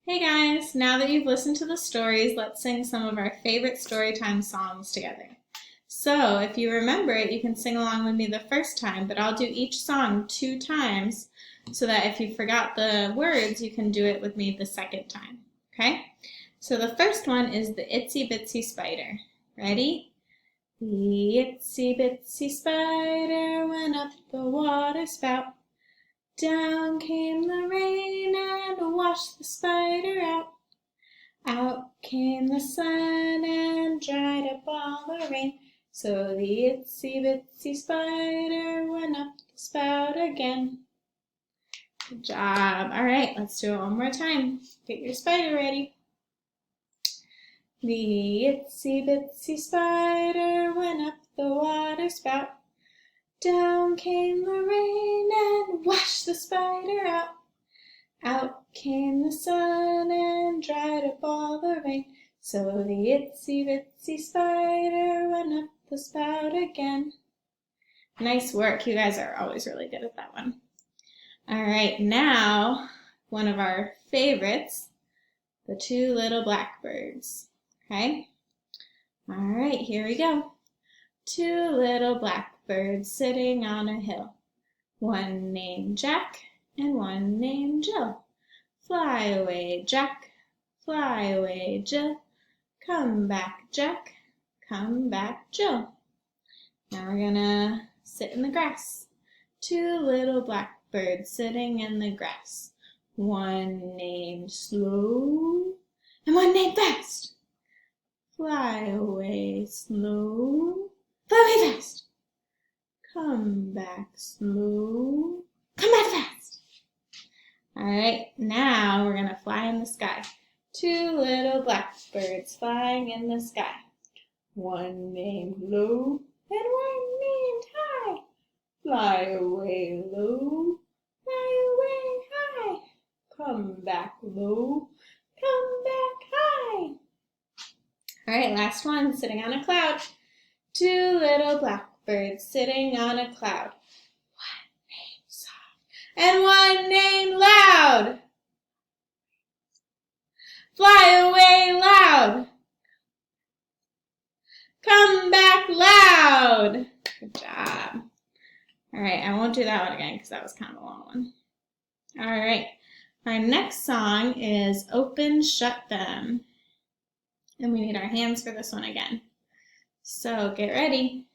Hey guys, now that you've listened to the stories, let's sing some of our favorite storytime songs together. So, if you remember it, you can sing along with me the first time, but I'll do each song 2 times so that if you forgot the words, you can do it with me the second time. Okay? So the first one is the Itsy Bitsy Spider. Ready? The itsy bitsy spider went up the water spout. Down came the rain and washed the spider out. Out came the sun and dried up all the rain. So the itsy bitsy spider went up the spout again. Good job. All right, let's do it one more time. Get your spider ready. The itsy bitsy spider went up the water spout. Down came the rain and washed the spider out. Out came the sun and dried up all the rain. So the itsy bitsy spider went up the spout again. Nice work. You guys are always really good at that one. All right, now one of our favorites, the Two Little Blackbirds. Okay? All right, here we go. Two little blackbirds sitting on a hill. One named Jack and one named Jill. Fly away, Jack, fly away, Jill. Come back, Jack, come back, Jill. Now we're gonna sit in the grass. Two little blackbirds sitting in the grass. One named Slow and one named Fast. Fly away, Slow, fly away fast. Come back, Slow, come back fast. All right, now we're gonna fly in the sky. Two little blackbirds flying in the sky. One named Low and one named High. Fly away, Low, fly away high. Come back, Low, come back high. All right, last one, sitting on a cloud. Two little blackbirds sitting on a cloud. One named Soft and one named Loud. Fly away loud. Come back loud. Good job. All right, I won't do that one again because that was kind of a long one. All right, our next song is Open, Shut Them. And we need our hands for this one again. So get ready.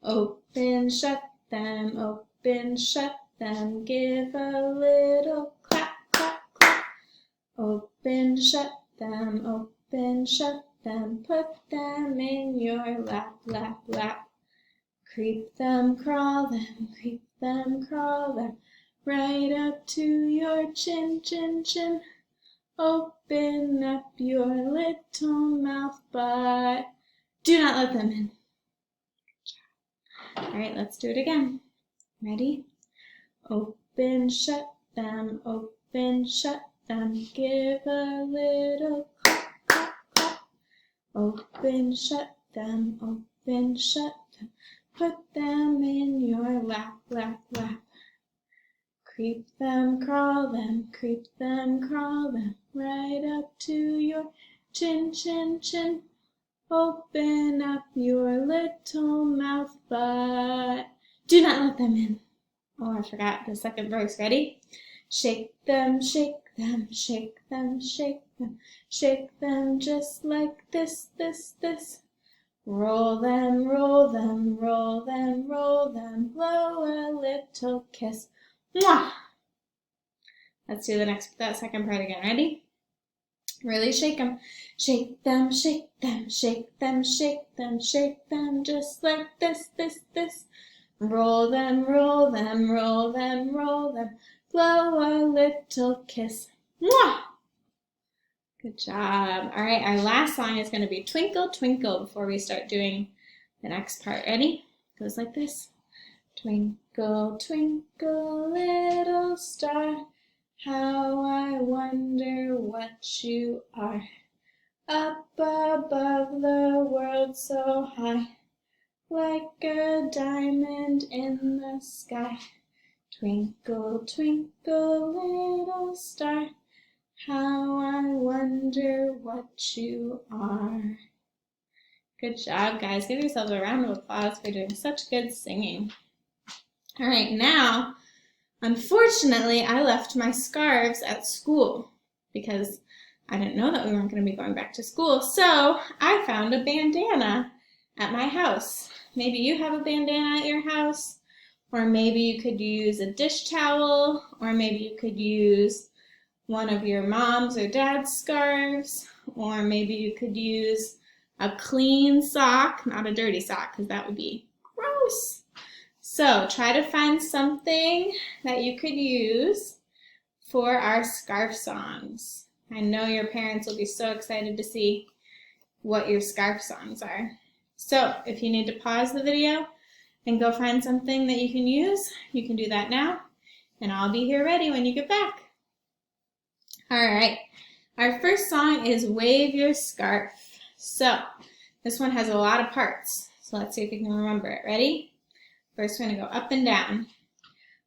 Open, shut them, open, shut them. Give a little clap, clap, clap. Open, shut them, open, shut them. Put them in your lap, lap, lap. Creep them, crawl them, creep them, crawl them. Right up to your chin, chin, chin. Open up your little mouth, but do not let them in. All right, let's do it again. Ready? Open, shut them, open, shut them. Give a little clap, clap, clap. Open, shut them, open, shut them. Put them in your lap, lap, lap. Creep them, crawl them, creep them, crawl them. Right up to your chin, chin, chin. Open up your little mouth, but do not let them in. Oh, I forgot the second verse. Ready? Shake them, shake them, shake them, shake them. Shake them just like this, this, this. Roll them, roll them, roll them, roll them. Blow a little kiss. Mwah! Let's do that second part again. Ready? Really shake them. Shake them, shake them, shake them, shake them, shake them just like this, this, this. Roll them, roll them, roll them, roll them. Blow a little kiss. Mwah! Good job. All right, our last song is going to be Twinkle, Twinkle before we start doing the next part. Ready? It goes like this. Twinkle, twinkle, little star, how I wonder what you are. Up above the world so high, like a diamond in the sky. Twinkle, twinkle, little star, How I wonder what you are. Good job, guys. Give yourselves a round of applause for doing such good singing. All right, now, unfortunately, I left my scarves at school because I didn't know that we weren't going to be going back to school. So I found a bandana at my house. Maybe you have a bandana at your house, or maybe you could use a dish towel, or maybe you could use one of your mom's or dad's scarves, or maybe you could use a clean sock, not a dirty sock, because that would be gross. So try to find something that you could use for our scarf songs. I know your parents will be so excited to see what your scarf songs are. So if you need to pause the video and go find something that you can use, you can do that now, and I'll be here ready when you get back. All right, our first song is Wave Your Scarf. So this one has a lot of parts, so let's see if you can remember it. Ready? First, we're going to go up and down.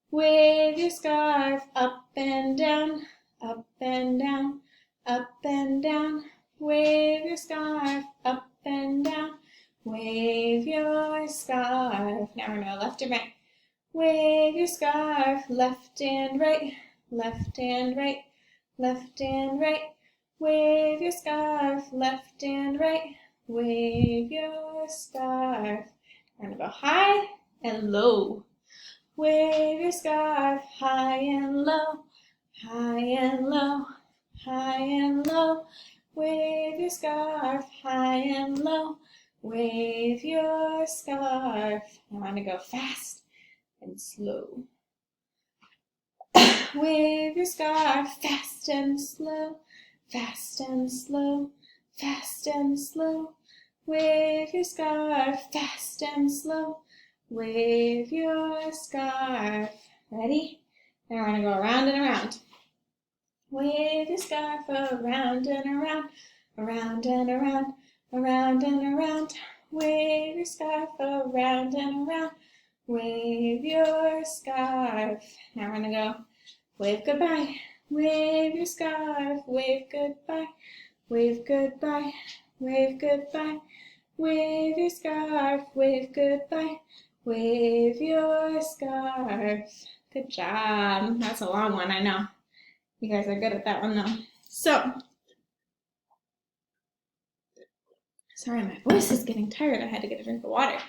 Wave your scarf up and down, up and down, up and down. Wave your scarf up and down. Wave your scarf. Now we're going to go left and right. Wave your scarf left and right, left and right, left and right. Wave your scarf left and right. Wave your scarf. We're going to go high and low. Wave your scarf high and low, high and low, high and low. Wave your scarf high and low. Wave your scarf. I want to go fast and slow. Wave your scarf fast and slow, fast and slow, fast and slow. Wave your scarf fast and slow. Wave your scarf. Ready? Now we're going to go around and around. Wave your scarf around and around, around and around, around and around. Wave your scarf around and around. Wave your scarf. Now we're going to go wave goodbye. Wave your scarf. Wave goodbye. Wave goodbye. Wave goodbye. Wave your scarf. Wave goodbye. Wave your scarf. Good job. That's a long one, I know. You guys are good at that one though. So, sorry, my voice is getting tired. I had to get a drink of water.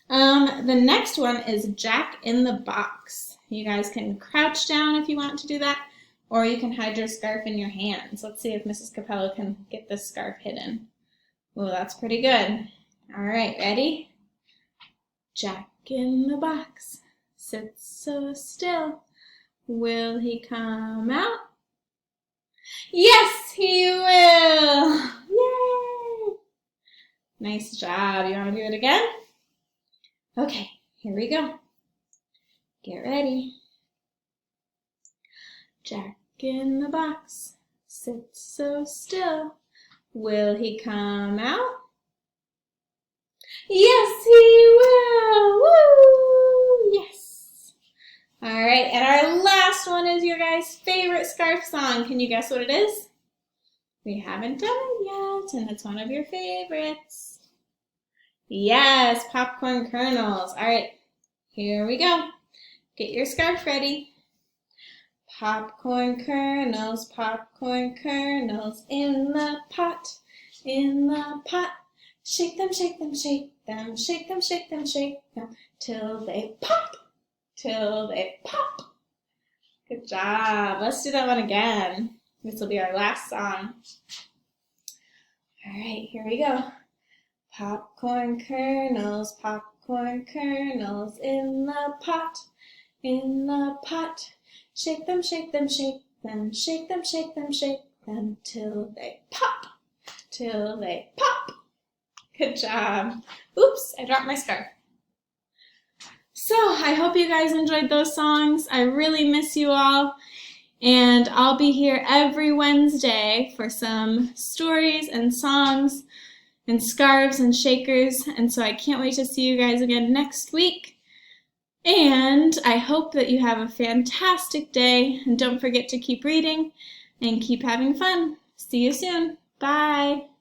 The next one is Jack in the Box. You guys can crouch down if you want to do that, or you can hide your scarf in your hands. Let's see if Mrs. Capello can get this scarf hidden. Oh, that's pretty good. All right, ready? Jack in the box sits so still. Will he come out? Yes, he will! Yay! Nice job. You want to do it again? Okay, here we go. Get ready. Jack in the box sits so still. Will he come out? Yes, he will! Woo! Yes! All right, and our last one is your guys' favorite scarf song. Can you guess what it is? We haven't done it yet, and it's one of your favorites. Yes, Popcorn Kernels. All right, here we go. Get your scarf ready. Popcorn kernels in the pot, in the pot. Shake them, shake them, shake them, shake them, shake them, shake them, till they pop, till they pop. Good job. Let's do that one again. This will be our last song. All right, here we go. Popcorn kernels in the pot, in the pot. Shake them, shake them, shake them, shake them, shake them, shake them, till they pop, till they pop. Good job. Oops, I dropped my scarf. So I hope you guys enjoyed those songs. I really miss you all. And I'll be here every Wednesday for some stories and songs and scarves and shakers. And so I can't wait to see you guys again next week. And I hope that you have a fantastic day. And don't forget to keep reading and keep having fun. See you soon. Bye.